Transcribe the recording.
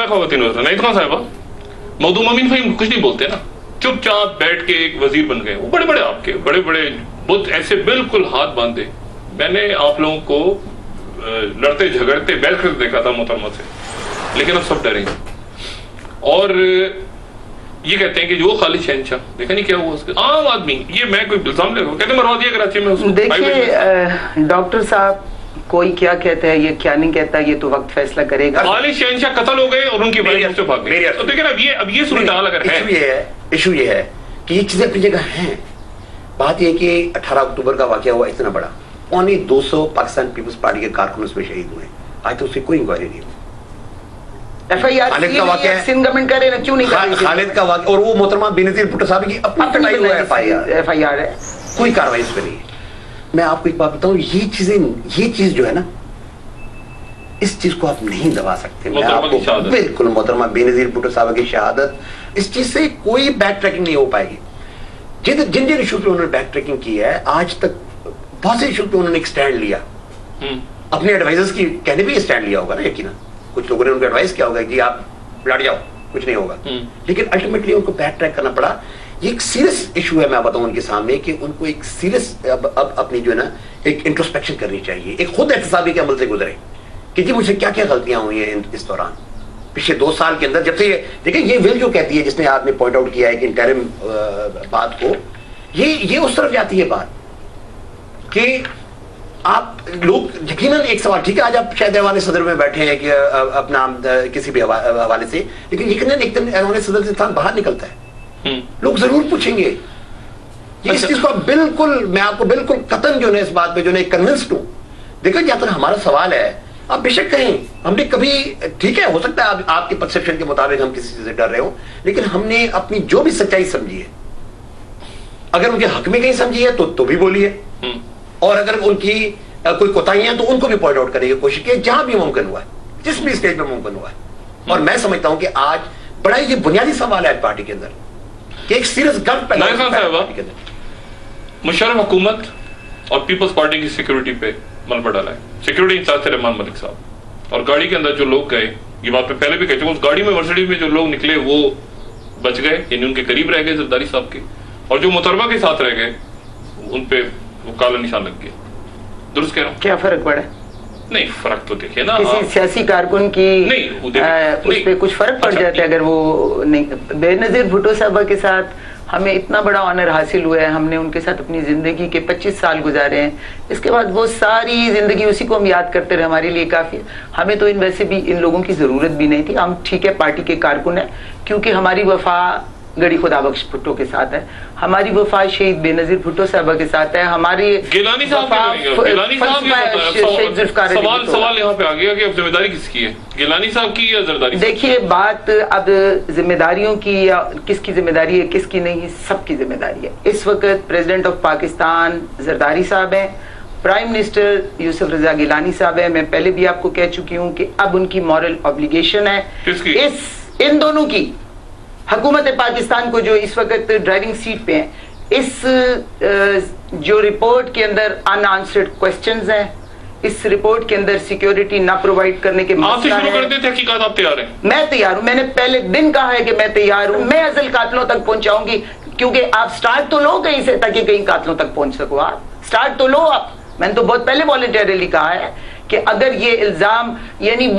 خواتین وزراء نہیں خان صاحبہ مخدوم امین فہیم کچھ نہیں بولتے نا, چپ چاپ بیٹھ کے ایک وزیر بن گئے. وہ بڑے بڑے آپ کے بڑے بڑے بت ایسے بالکل ہاتھ باندھے. میں نے آپ لوگوں کو لڑتے جھگڑتے بیٹھ کر دیکھا تھا محترمہ سے, لیکن اب سب ڈرے ہیں. اور یہ کہتے ہیں کہ جو خالد شہنشاہ, دیکھا نہیں کیا ہوا اس کے عام آدمی, یہ میں کوئی الزام لے کہتے ہیں مروا دیا کراچی میں. دیکھیے ڈاکٹر صاحب, کوئی کیا کہتا ہے, یہ کیا نہیں کہتا, یہ تو وقت فیصلہ کرے گا. خالد شہنشاہ قتل ہو گئے اور ان کی وائف سے بھاگ گئی. تو دیکھیں اب یہ صورتحال اگر ہے, ایشو یہ ہے کہ یہ چیزیں اپنی جگہ ہیں. بات یہ کہ 18 اکتوبر کا واقعہ ہوا اتنا بڑا, 200 پاکستان پیپلز پارٹی کے کارکن اس میں شہید ہوئے. آج تو اس کی کوئی انکوائری نہیں ہوئی. ایف آئی آر خالد کا واقعہ سندھ گورنمنٹ کرے نا, کیوں نہیں کرے خالد کا واقعہ, اور وہ محترمہ بینظیر بھٹو صاحب کی اپنی ایف آئی آر ہے, کوئی کاروائی اس پہ نہیں ہے. میں آپ کو ایک بات بتاؤں, یہ چیز جو ہے نا, اس چیز کو آپ نہیں دبا سکتے. میں آپ کو بالکل محترمہ بینظیر بھٹو صاحب کی شہادت, اس چیز سے کوئی بیک ٹریکنگ نہیں ہو پائے گی. جن ایشو پہ انہوں نے بیک ٹریکنگ کی ہے, آج تک بہت سے ایشو پہ انہوں نے ایک سٹینڈ لیا, اپنے ایڈوائزرز کی کہنے بھی یہ سٹینڈ لیا ہوگا نا یقینا. کچھ لوگوں نے ان کو ایڈوائز کیا ہوگا کہ آپ لڑ جاؤ, کچھ نہیں ہوگا, لیکن الٹیمیٹلی ان کو بیک ٹریک کرنا پڑا. یہ ایک سیریس ایشو ہے, میں بتاؤں ان کے سامنے کہ ان کو ایک سیریس اب اپنی جو ہے نا ایک انٹروسپیکشن کرنی چاہیے, ایک خود احتسابی کے عمل سے گزرے کہ جی مجھ سے کیا کیا غلطیاں ہوئی ہیں اس دوران پچھلے 2 سال کے اندر. جب سے یہ دیکھیں, یہ ول جو کہتی ہے, جس نے آپ نے پوائنٹ آؤٹ کیا ہے کہ انٹرم بات کو, یہ اس طرف جاتی ہے بات کہ آپ لوگ یقیناً ایک سوال, ٹھیک ہے آج آپ شاید ایوان صدر میں بیٹھے ہیں کہ اپنا کسی بھی حوالے سے, لیکن یقیناً ایک دن ایوان صدر سے انسان باہر نکلتا ہے, لوگ ضرور پوچھیں گے. اس چیز کو بالکل, میں آپ کو بالکل قطعاً جو ہے اس بات پہ جو ہے کنونسڈ ہوں. دیکھیں جہاں تک ہمارا سوال ہے, آپ بے شک کہیں ہم نے کبھی, ٹھیک ہے ہو سکتا ہے آپ کے پرسپشن کے مطابق ہم کسی چیز سے ڈر رہے ہوں, لیکن ہم نے اپنی جو بھی سچائی سمجھی ہے, اگر ان کے حق میں کہیں سمجھی ہے تو بھی بولیے, اور اگر ان کی کوئی کوتاہیاں ہیں تو ان کو بھی پوائنٹ آؤٹ کرنے کی کوشش کی جہاں بھی ممکن ہوا ہے, جس بھی اسٹیج پہ ممکن ہوا ہے. اور میں سمجھتا ہوں کہ آج بڑا یہ بنیادی سوال ہے پارٹی کے اندر کہ ایک سیریس گٹ پیدا ہے. مشرف حکومت اور پیپلز پارٹی کی سیکیورٹی پہ ملبہ ڈالا ہے. سیکیورٹی انچارج تھے رحمان ملک صاحب, اور گاڑی کے اندر جو لوگ گئے, یہ بات میں پہلے بھی کہہ چکا ہوں, اس گاڑی میں مرسیڈیز میں جو لوگ نکلے وہ بچ گئے, یعنی ان کے قریب رہ گئے زرداری صاحب کے, اور جو محترمہ کے ساتھ رہ گئے ان پہ وہ کالا نشان لگ گئے. درست کہہ رہا ہوں؟ کیا فرق پڑا؟ نہیں فرق تو دیکھیں نا, کسی سیاسی کارکن کی اس پہ کچھ فرق پڑ جاتا ہے اگر وہ نہیں. بے نظیر بھٹو صاحبہ کے ساتھ ہمیں اتنا بڑا آنر حاصل ہوا ہے, ہم نے ان کے ساتھ اپنی زندگی کے 25 سال گزارے ہیں. اس کے بعد وہ ساری زندگی اسی کو ہم یاد کرتے رہے, ہمارے لیے کافی. ہمیں تو ویسے بھی ان لوگوں کی ضرورت بھی نہیں تھی. ہم ٹھیک ہے پارٹی کے کارکن ہیں, کیونکہ ہماری وفا گڑی خدا بخش بھٹو کے ساتھ ہے, ہماری وفا شہید بے نظیر بھٹو صاحبہ کے ساتھ ہے, ہماری گیلانی صاحب سوال یہاں پہ آ گیا کہ اب ذمہ داری کس کی ہے, گیلانی صاحب کی یا زرداری؟ دیکھیے بات اب ذمہ داریوں کی یا کس کی ذمہ داری ہے کس کی نہیں, سب کی ذمہ داری ہے. اس وقت پریزیڈنٹ آف پاکستان زرداری صاحب ہیں, پرائم منسٹر یوسف رضا گیلانی صاحب ہیں. میں پہلے بھی آپ کو کہہ چکی ہوں کہ اب ان کی مورل obligation ہے ان دونوں کی, حکومت پاکستان کو جو اس وقت ڈرائیونگ سیٹ پہ ہیں, اس جو رپورٹ کے اندر ان آنسرڈ کوسچنز ہیں, اس رپورٹ کے اندر سیکیورٹی نہ پرووائڈ کرنے کے مسئلہ ہے. آپ سے شروع کرتے تھے حقیقت, آپ تیار ہیں؟ میں تیار ہوں, میں نے پہلے دن کہا ہے کہ میں تیار ہوں. میں اصل قاتلوں تک پہنچاؤں گی, کیونکہ آپ سٹارٹ تو لو کہیں سے تاکہ کہیں قاتلوں تک پہنچ سکو. آپ سٹارٹ تو لو. آپ میں نے تو بہت پہلے والنٹیرلی کہا ہے کہ اگر یہ الزام, یعنی وہ